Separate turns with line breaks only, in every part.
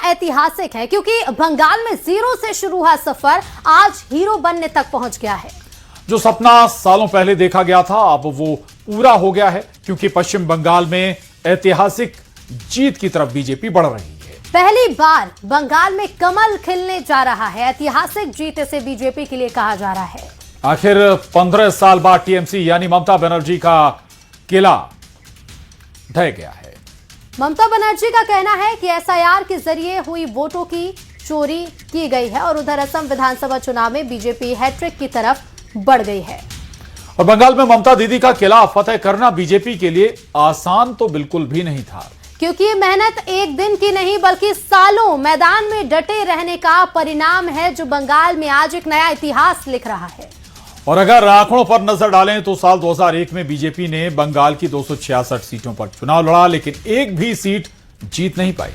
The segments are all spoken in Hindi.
ऐतिहासिक है क्योंकि बंगाल में जीरो से शुरू हुआ सफर आज हीरो बनने तक पहुंच गया है।
जो सपना सालों पहले देखा गया था अब वो पूरा हो गया है क्योंकि पश्चिम बंगाल में ऐतिहासिक जीत की तरफ बीजेपी बढ़ रही है।
पहली बार बंगाल में कमल खिलने जा रहा है। ऐतिहासिक जीत इसे बीजेपी के लिए कहा जा रहा है।
आखिर 15 साल बाद टीएमसी यानी ममता बनर्जी का किला ढह गया है।
ममता बनर्जी का कहना है कि एसआईआर के जरिए हुई वोटों की चोरी की गई है और उधर असम विधानसभा चुनाव में बीजेपी हैट्रिक की तरफ बढ़ गई है।
और बंगाल में ममता दीदी का किला फतेह करना बीजेपी के लिए आसान तो बिल्कुल भी नहीं था
क्योंकि ये मेहनत एक दिन की नहीं बल्कि सालों मैदान में डटे रहने का परिणाम है जो बंगाल में आज एक नया इतिहास लिख रहा है।
और अगर आंकड़ों पर नजर डालें तो साल 2001 में बीजेपी ने बंगाल की 266 सीटों पर चुनाव लड़ा लेकिन एक भी सीट जीत नहीं पाई।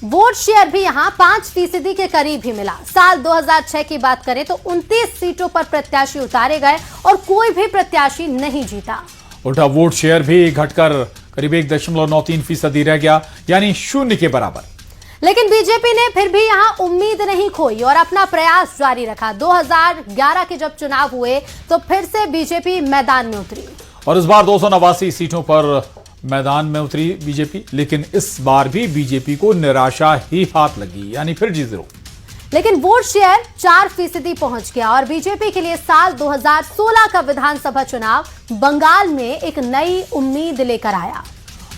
वोट शेयर भी यहां 5% के करीब ही मिला। साल 2006 की बात करें तो 29 सीटों पर प्रत्याशी उतारे गए और कोई भी प्रत्याशी नहीं जीता।
उल्टा वोट शेयर भी घटकर करीब 1.93% रह गया यानी शून्य के बराबर।
लेकिन बीजेपी ने फिर भी यहां उम्मीद नहीं खोई और अपना प्रयास जारी रखा। 2011 के जब चुनाव हुए तो फिर से बीजेपी मैदान में उतरी
और इस बार 289 सीटों पर मैदान में उतरी बीजेपी, लेकिन इस बार भी बीजेपी को निराशा ही हाथ लगी यानी फिर जीरो।
लेकिन वोट शेयर 4% पहुंच गया और बीजेपी के लिए साल 2016 का विधानसभा चुनाव बंगाल में एक नई उम्मीद लेकर आया।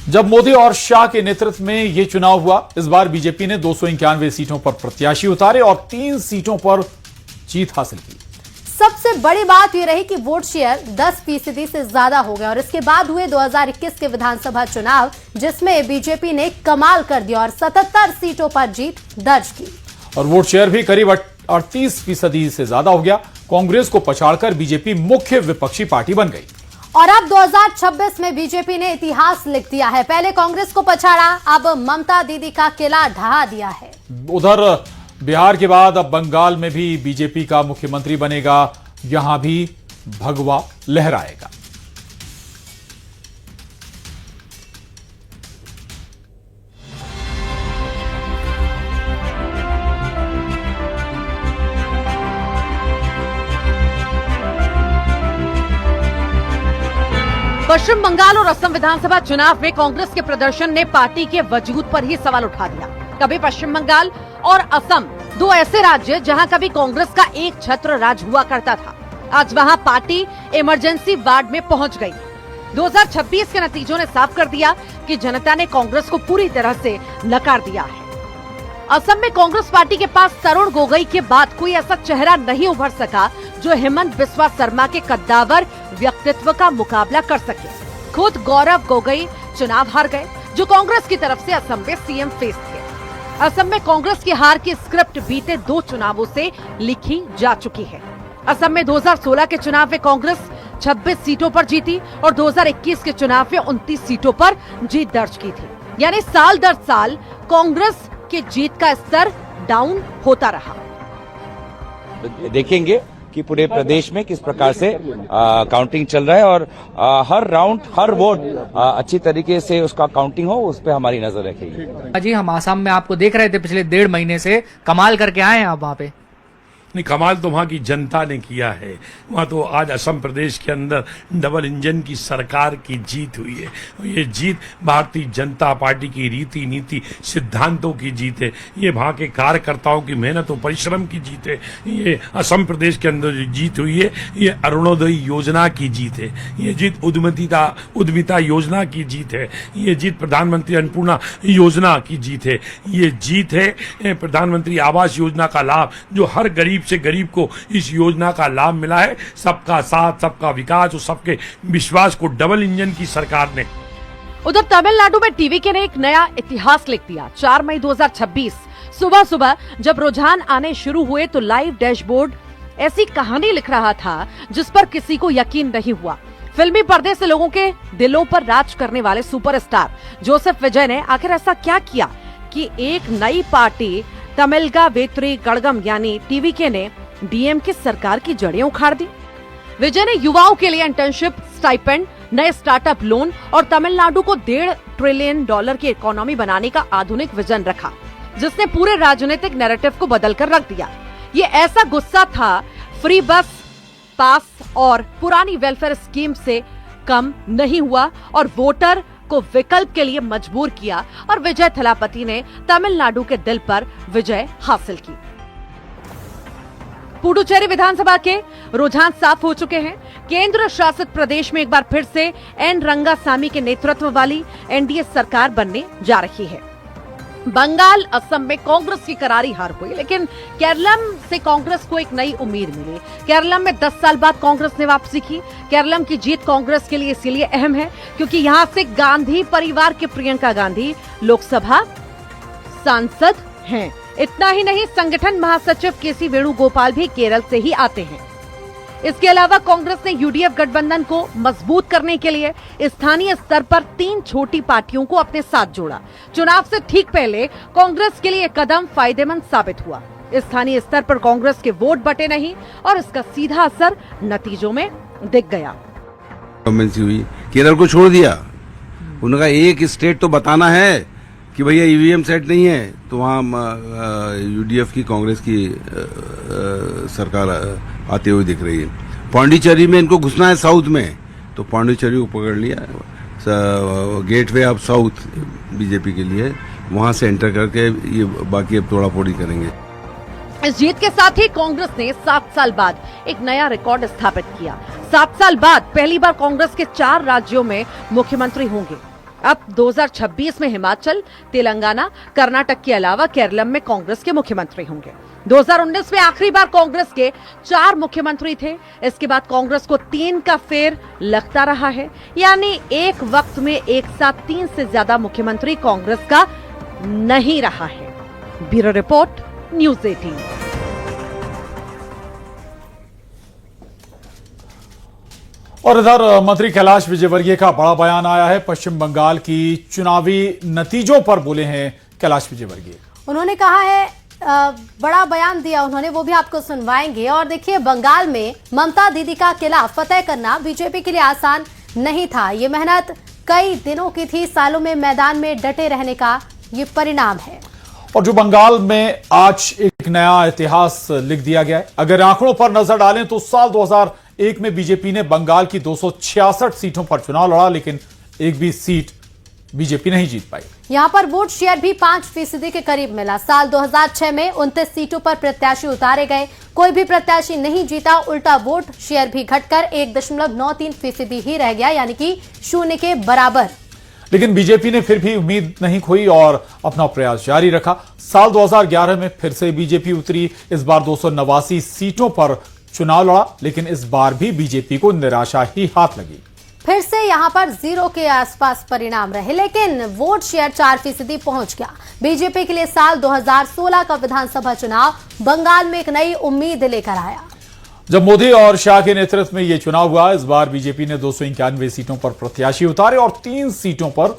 जब मोदी और शाह के नेतृत्व में यह चुनाव हुआ इस बार बीजेपी ने 291 सीटों पर प्रत्याशी उतारे और 3 सीटों पर जीत हासिल की।
सबसे बड़ी बात यह रही कि वोट शेयर 10% से ज्यादा हो गया और इसके बाद हुए 2021 के विधानसभा चुनाव जिसमें बीजेपी ने कमाल कर दिया और 77 सीटों पर जीत दर्ज की
और वोट शेयर भी करीब 38% से ज्यादा हो गया। कांग्रेस को पछाड़कर बीजेपी मुख्य विपक्षी पार्टी बन गई
और अब 2026 में बीजेपी ने इतिहास लिख दिया है। पहले कांग्रेस को पछाड़ा, अब ममता दीदी का किला ढहा दिया है।
उधर बिहार के बाद अब बंगाल में भी बीजेपी का मुख्यमंत्री बनेगा, यहां भी भगवा लहराएगा।
पश्चिम बंगाल और असम विधानसभा चुनाव में कांग्रेस के प्रदर्शन ने पार्टी के वजूद पर ही सवाल उठा दिया। कभी पश्चिम बंगाल और असम दो ऐसे राज्य जहां कभी कांग्रेस का एक छत्र राज हुआ करता था, आज वहां पार्टी इमरजेंसी वार्ड में पहुंच गई। 2026 के नतीजों ने साफ कर दिया कि जनता ने कांग्रेस को पूरी तरह से नकार दिया है। असम में कांग्रेस पार्टी के पास तरुण गोगोई के बाद कोई ऐसा चेहरा नहीं उभर सका जो हेमंत बिस्वा शर्मा के कद्दावर व्यक्तित्व का मुकाबला कर सके। खुद गौरव गोगोई चुनाव हार गए जो कांग्रेस की तरफ से असम में सीएम फेस थे। असम में कांग्रेस की हार की स्क्रिप्ट बीते 2 चुनावों से लिखी जा चुकी है। असम में 2016 के चुनाव में कांग्रेस 26 सीटों पर जीती और 2021 के चुनाव में 29 सीटों पर जीत दर्ज की थी। यानी साल दर साल कांग्रेस की जीत का स्तर डाउन होता रहा।
देखेंगे कि पूरे प्रदेश में किस प्रकार से काउंटिंग चल रहा है और हर राउंड हर वोट अच्छी तरीके से उसका काउंटिंग हो, उस पर हमारी नजर रखेगी।
जी हम आसाम में आपको देख रहे थे पिछले 1.5 महीने से, कमाल करके आए हैं आप वहाँ पे।
नहीं, कमाल तो वहां की जनता ने किया है। वहां तो आज असम प्रदेश के अंदर डबल इंजन की सरकार की जीत हुई है। ये जीत भारतीय जनता पार्टी की रीति नीति सिद्धांतों की जीत है। ये वहां के कार्यकर्ताओं की मेहनत और परिश्रम की जीत है। ये असम प्रदेश के अंदर जो जीत हुई है ये अरुणोदय योजना की जीत है। ये जीत उद्यमिता योजना की जीत है। ये जीत प्रधानमंत्री अन्नपूर्णा योजना की जीत है। ये जीत है प्रधानमंत्री आवास योजना का लाभ, जो हर गरीब से गरीब को इस योजना का लाभ मिला है। सबका साथ, सबका विकास और सबके विश्वास को डबल इंजन की सरकार ने।
उधर तमिलनाडु में टीवीके ने एक नया इतिहास लिख दिया। 4 मई 2026 सुबह सुबह जब रुझान आने शुरू हुए तो लाइव डैशबोर्ड ऐसी कहानी लिख रहा था जिस पर किसी को यकीन नहीं हुआ। फिल्मी पर्दे से लोगों के दिलों पर राज करने वाले सुपरस्टार जोसेफ विजय ने आखिर ऐसा क्या किया कि एक नई पार्टी तमिलगा वेत्री कड़गम यानी टीवीके ने डीएम की सरकार की जड़ें उखाड़ दी। विजय ने युवाओं के लिए इंटर्नशिप, स्टाइपेंड, नए स्टार्टअप लोन और तमिलनाडु को $1.5 ट्रिलियन की इकोनॉमी बनाने का आधुनिक विजन रखा। जिसने पूरे राजनीतिक नैरेटिव को बदलकर रख दिया। ये ऐसा गुस्सा था फ्री बस पास और पुरानी वेलफेयर स्कीम से कम नहीं हुआ और वोटर को विकल्प के लिए मजबूर किया और विजय थलापति ने तमिलनाडु के दिल पर विजय हासिल की। पुडुचेरी विधानसभा के रुझान साफ हो चुके हैं। केंद्र शासित प्रदेश में एक बार फिर से एन रंगासामी के नेतृत्व वाली एनडीए सरकार बनने जा रही है। बंगाल, असम में कांग्रेस की करारी हार हुई, लेकिन केरलम से कांग्रेस को एक नई उम्मीद मिली। केरलम में 10 साल बाद कांग्रेस ने वापसी की। केरलम की जीत कांग्रेस के लिए इसीलिए अहम है क्योंकि यहां से गांधी परिवार के प्रियंका गांधी लोकसभा सांसद हैं। इतना ही नहीं, संगठन महासचिव केसी वेणुगोपाल भी केरल से ही आते हैं। इसके अलावा कांग्रेस ने यूडीएफ गठबंधन को मजबूत करने के लिए स्थानीय स्तर पर 3 छोटी पार्टियों को अपने साथ जोड़ा। चुनाव से ठीक पहले कांग्रेस के लिए कदम फायदेमंद साबित हुआ। स्थानीय स्तर पर कांग्रेस के वोट बटे नहीं और इसका सीधा असर नतीजों में दिख गया।
हुई, केरल को छोड़ दिया। उनका एक स्टेट तो बताना है कि भैया ईवीएम सेट नहीं है, तो वहाँ यूडीएफ की कांग्रेस की सरकार आते हुए दिख रही है। पांडिचेरी में इनको घुसना है साउथ में, तो पांडिचेरी को पकड़ लिया, गेटवे ऑफ साउथ बीजेपी के लिए, वहां से एंटर करके ये बाकी अब तोड़ा फोड़ी करेंगे।
इस जीत के साथ ही कांग्रेस ने 7 साल बाद एक नया रिकॉर्ड स्थापित किया। 7 साल बाद पहली बार कांग्रेस के 4 राज्यों में मुख्यमंत्री होंगे। अब 2026 में हिमाचल, तेलंगाना, कर्नाटक के अलावा केरलम में कांग्रेस के मुख्यमंत्री होंगे। 2019 में आखिरी बार कांग्रेस के 4 मुख्यमंत्री थे। इसके बाद कांग्रेस को 3 का फेर लगता रहा है, यानी एक वक्त में एक साथ 3 से ज्यादा मुख्यमंत्री कांग्रेस का नहीं रहा है। Bureau report, news 18।
और इधर मंत्री कैलाश विजयवर्गीय का बड़ा बयान आया है। पश्चिम बंगाल की चुनावी नतीजों पर बोले हैं कैलाश विजयवर्गीय।
उन्होंने कहा है, बड़ा बयान दिया उन्होंने, वो भी आपको सुनवाएंगे। और देखिए, बंगाल में ममता दीदी का किला फतेह करना बीजेपी के लिए आसान नहीं था। ये मेहनत कई दिनों की थी, सालों में मैदान में डटे रहने का ये परिणाम है।
और जो बंगाल में आज एक नया इतिहास लिख दिया गया है। अगर आंकड़ों पर नजर डालें तो साल 2001 में बीजेपी ने बंगाल की 266 सीटों पर चुनाव लड़ा, लेकिन एक भी सीट बीजेपी नहीं जीत पाई।
यहाँ पर वोट शेयर भी 5% के करीब मिला। साल 2006 में 29 सीटों पर प्रत्याशी उतारे गए, कोई भी प्रत्याशी नहीं जीता। उल्टा वोट शेयर भी घटकर 1.93% ही रह गया, यानी कि 0 के बराबर।
लेकिन बीजेपी ने फिर भी उम्मीद नहीं खोई और अपना प्रयास जारी रखा। साल 2011 में फिर से बीजेपी उतरी। इस बार 289 सीटों पर चुनाव लड़ा, लेकिन इस बार भी बीजेपी को निराशा ही हाथ लगी।
फिर से यहां पर 0 के आसपास परिणाम रहे, लेकिन वोट शेयर 4% पहुंच गया। बीजेपी के लिए साल 2016 का विधानसभा चुनाव बंगाल में एक नई उम्मीद लेकर आया।
जब मोदी और शाह के नेतृत्व में यह चुनाव हुआ, इस बार बीजेपी ने 291 सीटों पर प्रत्याशी उतारे और 3 सीटों पर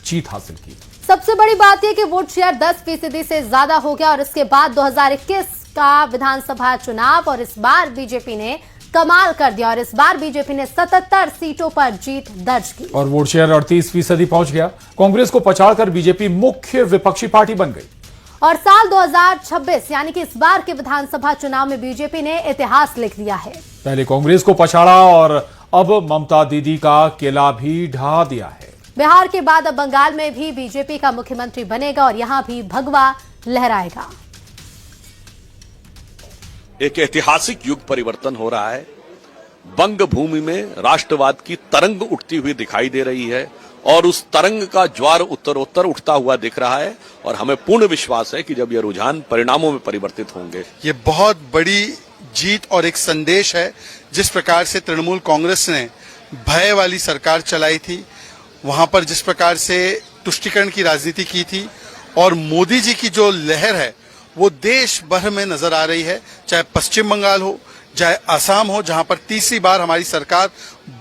जीत हासिल की।
सबसे बड़ी बात यह कि वोट शेयर 10% से ज्यादा हो गया। और इसके बाद 2021 का विधानसभा चुनाव, और इस बार बीजेपी ने कमाल कर दिया और इस बार बीजेपी ने 77 सीटों पर जीत दर्ज की
और वोट शेयर 38% पहुंच गया। कांग्रेस को पछाड़कर बीजेपी मुख्य विपक्षी पार्टी बन गई।
और साल 2026 यानी कि इस बार के विधानसभा चुनाव में बीजेपी ने इतिहास लिख दिया है।
पहले कांग्रेस को पछाड़ा और अब ममता दीदी का किला भी ढहा दिया है।
बिहार के बाद अब बंगाल में भी बीजेपी का मुख्यमंत्री बनेगा और यहां भी भगवा लहराएगा।
एक ऐतिहासिक युग परिवर्तन हो रहा है। बंग भूमि में राष्ट्रवाद की तरंग उठती हुई दिखाई दे रही है और उस तरंग का ज्वार उत्तरोत्तर उठता हुआ दिख रहा है और हमें पूर्ण विश्वास है कि जब यह रुझान परिणामों में परिवर्तित होंगे।
ये बहुत बड़ी जीत और एक संदेश है। जिस प्रकार से तृणमूल कांग्रेस ने भय वाली सरकार चलाई थी, वहां पर जिस प्रकार से तुष्टीकरण की राजनीति की थी, और मोदी जी की जो लहर है वो देश भर में नजर आ रही है। चाहे पश्चिम बंगाल हो, चाहे असम हो, जहां पर तीसरी बार हमारी सरकार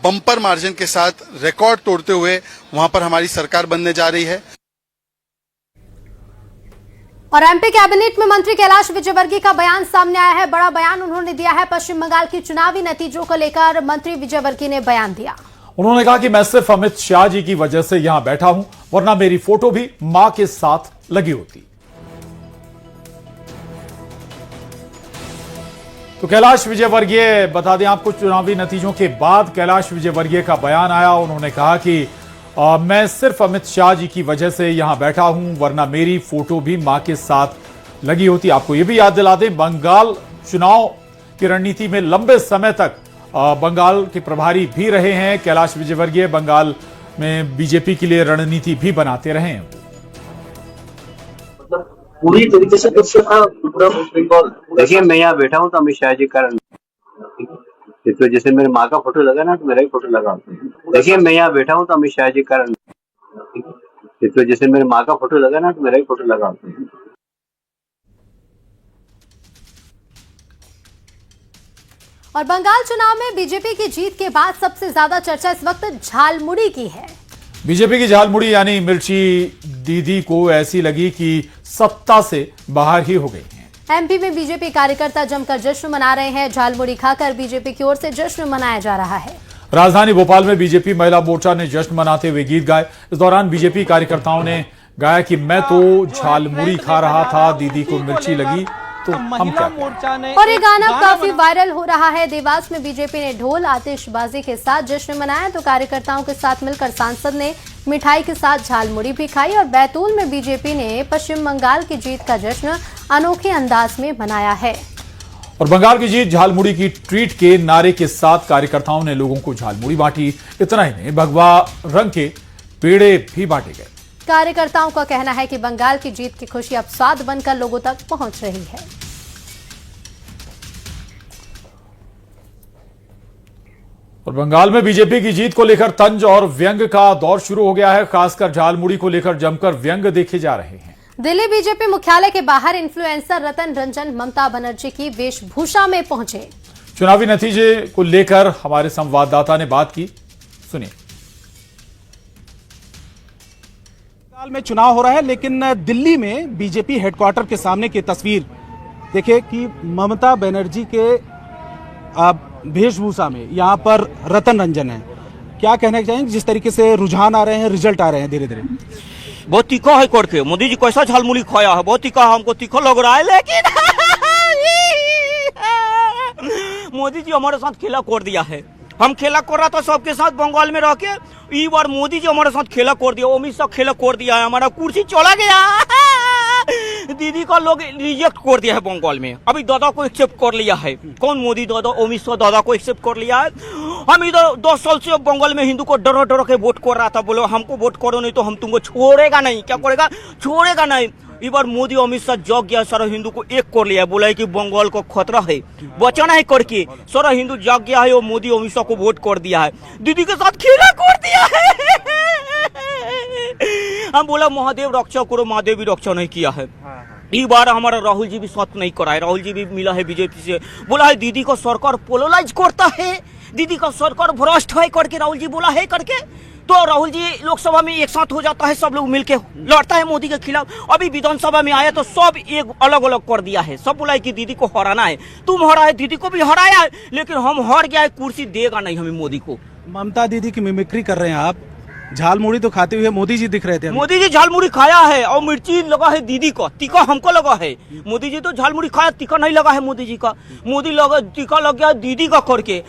बम्पर मार्जिन के साथ रिकॉर्ड तोड़ते हुए वहां पर हमारी सरकार बनने जा रही है।
और एमपी कैबिनेट में मंत्री कैलाश विजयवर्गीय का बयान सामने आया है। बड़ा बयान उन्होंने दिया है। पश्चिम बंगाल की चुनावी नतीजों को लेकर मंत्री विजयवर्गीय ने बयान दिया।
उन्होंने कहा कि मैं सिर्फ अमित शाह जी की वजह से यहां बैठा हूं, वरना मेरी फोटो भी मां के साथ लगी होती। तो कैलाश विजयवर्गीय, बता दें आपको, चुनावी नतीजों के बाद कैलाश विजयवर्गीय का बयान आया। उन्होंने कहा कि मैं सिर्फ अमित शाह जी की वजह से यहां बैठा हूं, वरना मेरी फोटो भी मां के साथ लगी होती। आपको यह भी याद दिला दें, बंगाल चुनाव की रणनीति में लंबे समय तक बंगाल के प्रभारी भी रहे हैं कैलाश विजयवर्गीय। बंगाल में बीजेपी के लिए रणनीति भी बनाते रहे हैं।
पूरी तरीके से पूरा वेस्ट बंगाल। देखिए, मैं यहाँ बैठा हूँ तो अमित शाह जी का तो जैसे मेरे माँ का फोटो लगा ना, तो मेरा ही फोटो लगा। देखिए, मैं यहाँ बैठा हूँ तो अमित शाह जी का तो जैसे मेरे माँ का फोटो लगा ना, तो मेरा ही फोटो लगा।
और बंगाल चुनाव में बीजेपी की जीत के बाद सबसे ज्यादा चर्चा इस वक्त झालमुड़ी की है।
बीजेपी की झालमुड़ी यानी मिर्ची दीदी को ऐसी लगी कि सत्ता से बाहर ही हो गई हैं।
एमपी में बीजेपी कार्यकर्ता जमकर जश्न मना रहे हैं। झालमुड़ी खाकर बीजेपी की ओर से जश्न मनाया जा रहा है।
राजधानी भोपाल में बीजेपी महिला मोर्चा ने जश्न मनाते हुए गीत गाए। इस दौरान बीजेपी कार्यकर्ताओं ने गाया कि मैं तो झालमुड़ी खा रहा था, दीदी को मिर्ची लगी तो हम क्या करें।
और ये गाना काफी वायरल हो रहा है। देवास में बीजेपी ने ढोल आतिशबाजी के साथ जश्न मनाया, तो कार्यकर्ताओं के साथ मिलकर सांसद ने मिठाई के साथ झालमुड़ी भी खाई। और बैतूल में बीजेपी ने पश्चिम बंगाल की जीत का जश्न अनोखे अंदाज में मनाया है।
और बंगाल की जीत झालमुड़ी की ट्रीट के नारे के साथ कार्यकर्ताओं ने लोगों को झालमुड़ी बांटी। इतना ही नहीं, भगवा रंग के पेड़े भी बांटे गए।
कार्यकर्ताओं का कहना है कि बंगाल की जीत की खुशी अब स्वाद बनकर लोगों तक पहुंच रही है।
और बंगाल में बीजेपी की जीत को लेकर तंज और व्यंग का दौर शुरू हो गया है। खासकर झालमुड़ी को लेकर जमकर व्यंग देखे जा रहे हैं।
दिल्ली बीजेपी मुख्यालय के बाहर इन्फ्लुएंसर रतन रंजन ममता बनर्जी की वेशभूषा में पहुंचे।
चुनावी नतीजे को लेकर हमारे संवाददाता ने बात की, सुनिए।
बंगाल में चुनाव हो रहा है, लेकिन दिल्ली में बीजेपी हेडक्वार्टर के सामने की तस्वीर देखिए कि ममता बनर्जी के वेशभूषा में यहाँ पर रतन रंजन है। क्या कहना चाहेंगे, जिस तरीके से रुझान आ रहे हैं, रिजल्ट आ रहे हैं धीरे धीरे?
बहुत तीखा है करके मोदी जी कैसा झालमुड़ी खाया है, बहुत तीखा, हमको तीखा लग रहा है। लेकिन मोदी जी हमारे साथ खेला कर दिया है। हम खेला कर रहा था सबके साथ बंगाल में रह के, इस बार मोदी जी हमारे साथ खेला कर दिया, अमित शाह खेला कर दिया है, हमारा कुर्सी चला गया। दीदी का लोग रिजेक्ट कर दिया है बंगाल में, अभी दादा को एक्सेप्ट कर लिया है। कौन? मोदी दादा, अमित शाह दादा को एक्सेप्ट कर लिया है। हम इधर 10 साल से बंगाल में हिंदू को डरो डरो के वोट कर रहा था, बोलो हमको वोट करो नहीं तो हम तुमको छोड़ेगा नहीं। क्या करेगा? छोड़ेगा नहीं। इस बार मोदी अमित शाह जग गया, सारा हिंदू को एक कर लिया है, बोला है कि बंगाल को खतरा है, बचाना है करके। सारा हिंदू जग गया है और मोदी अमित शाह को वोट कर दिया है, दीदी के साथ खेला कर दिया है। हम बोला महादेव रक्षा करो, महादेव भी रक्षा नहीं किया है। इस बार हमारा राहुल जी भी साथ नहीं करा है, राहुल जी भी मिला है बीजेपी से, बोला है दीदी का सरकार पोलराइज करता है, दीदी का सरकार भ्रष्ट है करके राहुल जी बोला है करके। तो राहुल जी लोकसभा में एक साथ हो जाता है, सब लोग मिलके लड़ता है मोदी के खिलाफ। अभी विधानसभा में आया तो सब एक अलग अलग कर दिया है, सब बोला है कि दीदी को हराना है, तुम हरा है, दीदी को भी हराया है, लेकिन हम हार गया है, कुर्सी देगा नहीं हमें मोदी को।
ममता दीदी की मिमिक्री कर रहे हैं आप, झालमुड़ी तो खाते हुए मोदी जी दिख रहे थे।
मोदी जी झालमुड़ी खाया है और मिर्ची लगा है दीदी को, तीखा हमको लगा है। मोदी जी तो झालमुड़ी खाया, तीखा नहीं लगा है मोदी जी का। मोदी लगा तीखा लग गया दीदी का करके।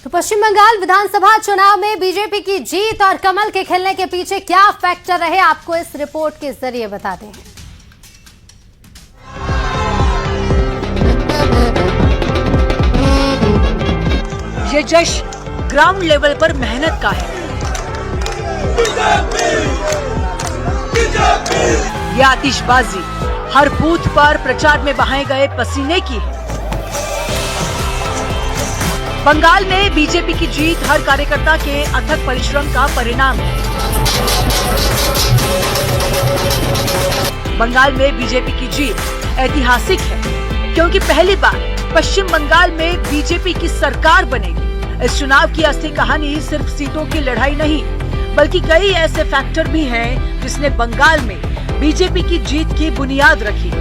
तो पश्चिम बंगाल विधानसभा चुनाव में बीजेपी की जीत और कमल के खिलने के पीछे क्या फैक्टर रहे, आपको इस रिपोर्ट के जरिए बताते हैं।
ये जश्न ग्राउंड लेवल पर मेहनत का है। ये आतिशबाजी हर बूथ पर प्रचार में बहाए गए पसीने की है। बंगाल में बीजेपी की जीत हर कार्यकर्ता के अथक परिश्रम का परिणाम है। बंगाल में बीजेपी की जीत ऐतिहासिक है, क्योंकि पहली बार पश्चिम बंगाल में बीजेपी की सरकार बनेगी। इस चुनाव की असली कहानी सिर्फ सीटों की लड़ाई नहीं, बल्कि कई ऐसे फैक्टर भी हैं जिसने बंगाल में बीजेपी की जीत की बुनियाद रखी।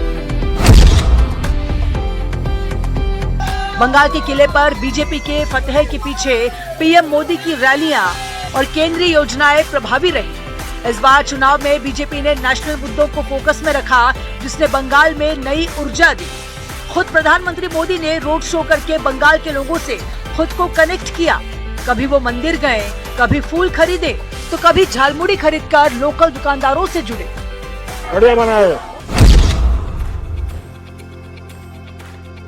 बंगाल के किले पर बीजेपी के फतह के पीछे पीएम मोदी की रैलियां और केंद्रीय योजनाएं प्रभावी रही। इस बार चुनाव में बीजेपी ने नेशनल मुद्दों को फोकस में रखा, जिसने बंगाल में नई ऊर्जा दी।
खुद प्रधानमंत्री मोदी ने रोड शो करके बंगाल के लोगों से खुद को कनेक्ट किया। कभी वो मंदिर गए, कभी फूल खरीदे, तो कभी झालमुड़ी खरीदकर लोकल दुकानदारों से जुड़े।
बढ़िया बनाया।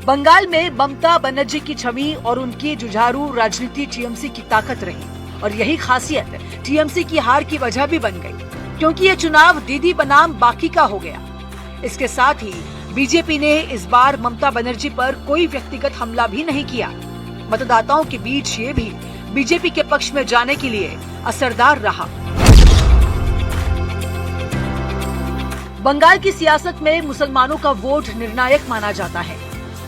बंगाल में ममता बनर्जी की छवि और उनकी जुझारू राजनीति टीएमसी की ताकत रही और यही खासियत टीएमसी की हार की वजह भी बन गई, क्योंकि ये चुनाव दीदी बनाम बाकी का हो गया। इसके साथ ही बीजेपी ने इस बार ममता बनर्जी पर कोई व्यक्तिगत हमला भी नहीं किया। मतदाताओं के बीच ये भी बीजेपी के पक्ष में जाने के लिए असरदार रहा। बंगाल की सियासत में मुसलमानों का वोट निर्णायक माना जाता है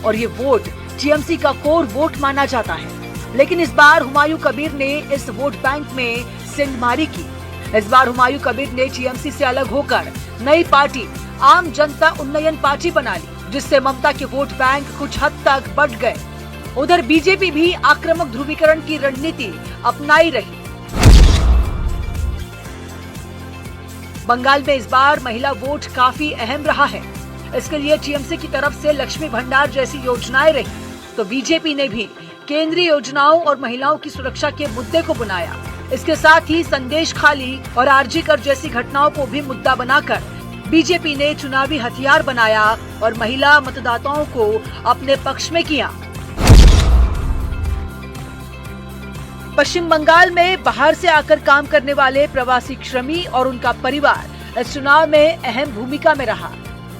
और ये वोट टीएमसी का कोर वोट माना जाता है। लेकिन इस बार हुमायूं कबीर ने इस वोट बैंक में सेंधमारी की। इस बार हुमायूं कबीर ने टीएमसी से अलग होकर नई पार्टी आम जनता उन्नयन पार्टी बना ली, जिससे ममता के वोट बैंक कुछ हद तक बढ़ गए। उधर बीजेपी भी आक्रामक ध्रुवीकरण की रणनीति अपनाई रही। बंगाल में इस बार महिला वोट काफी अहम रहा है। इसके लिए टीएमसी की तरफ से लक्ष्मी भंडार जैसी योजनाएं रही, तो बीजेपी ने भी केंद्रीय योजनाओं और महिलाओं की सुरक्षा के मुद्दे को बनाया। इसके साथ ही संदेश खाली और आरजीकर जैसी घटनाओं को भी मुद्दा बनाकर बीजेपी ने चुनावी हथियार बनाया और महिला मतदाताओं को अपने पक्ष में किया। पश्चिम बंगाल में बाहर से आकर काम करने वाले प्रवासी श्रमिक और उनका परिवार इस चुनाव में अहम भूमिका में रहा।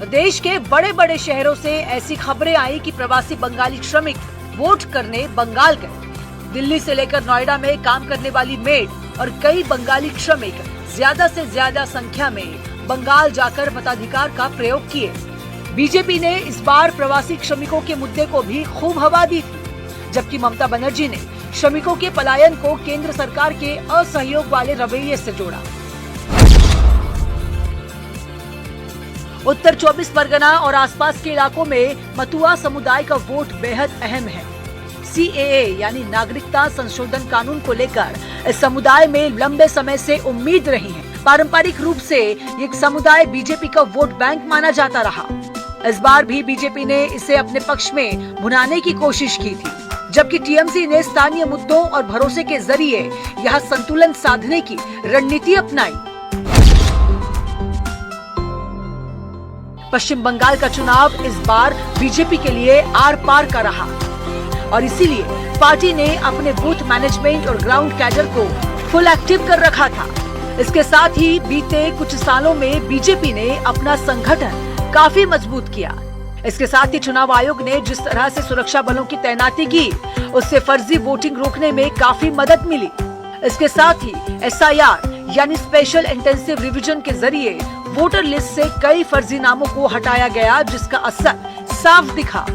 देश के बड़े बड़े शहरों से ऐसी खबरें आई कि प्रवासी बंगाली श्रमिक वोट करने बंगाल गए। दिल्ली से लेकर नोएडा में काम करने वाली मेड और कई बंगाली श्रमिक ज्यादा से ज्यादा संख्या में बंगाल जाकर मताधिकार का प्रयोग किए। बीजेपी ने इस बार प्रवासी श्रमिकों के मुद्दे को भी खूब हवा दी थी, जबकि ममता बनर्जी ने श्रमिकों के पलायन को केंद्र सरकार के असहयोग वाले रवैये से जोड़ा। उत्तर 24 परगना और आसपास के इलाकों में मतुआ समुदाय का वोट बेहद अहम है। सीएए यानी नागरिकता संशोधन कानून को लेकर इस समुदाय में लंबे समय से उम्मीद रही है। पारंपरिक रूप से ये समुदाय बीजेपी का वोट बैंक माना जाता रहा। इस बार भी बीजेपी ने इसे अपने पक्ष में भुनाने की कोशिश की थी, जबकि टीएमसी ने स्थानीय मुद्दों और भरोसे के जरिए यह संतुलन साधने की रणनीति अपनाई। पश्चिम बंगाल का चुनाव इस बार बीजेपी के लिए आर पार का रहा और इसीलिए पार्टी ने अपने बूथ मैनेजमेंट और ग्राउंड कैडर को फुल एक्टिव कर रखा था। इसके साथ ही बीते कुछ सालों में बीजेपी ने अपना संगठन काफी मजबूत किया। इसके साथ ही चुनाव आयोग ने जिस तरह से सुरक्षा बलों की तैनाती की, उससे फर्जी वोटिंग रोकने में काफी मदद मिली। इसके साथ ही एसआईआर यानी स्पेशल इंटेंसिव रिवीजन के जरिए वोटर लिस्ट से कई फर्जी नामों को हटाया गया, जिसका असर साफ दिखा।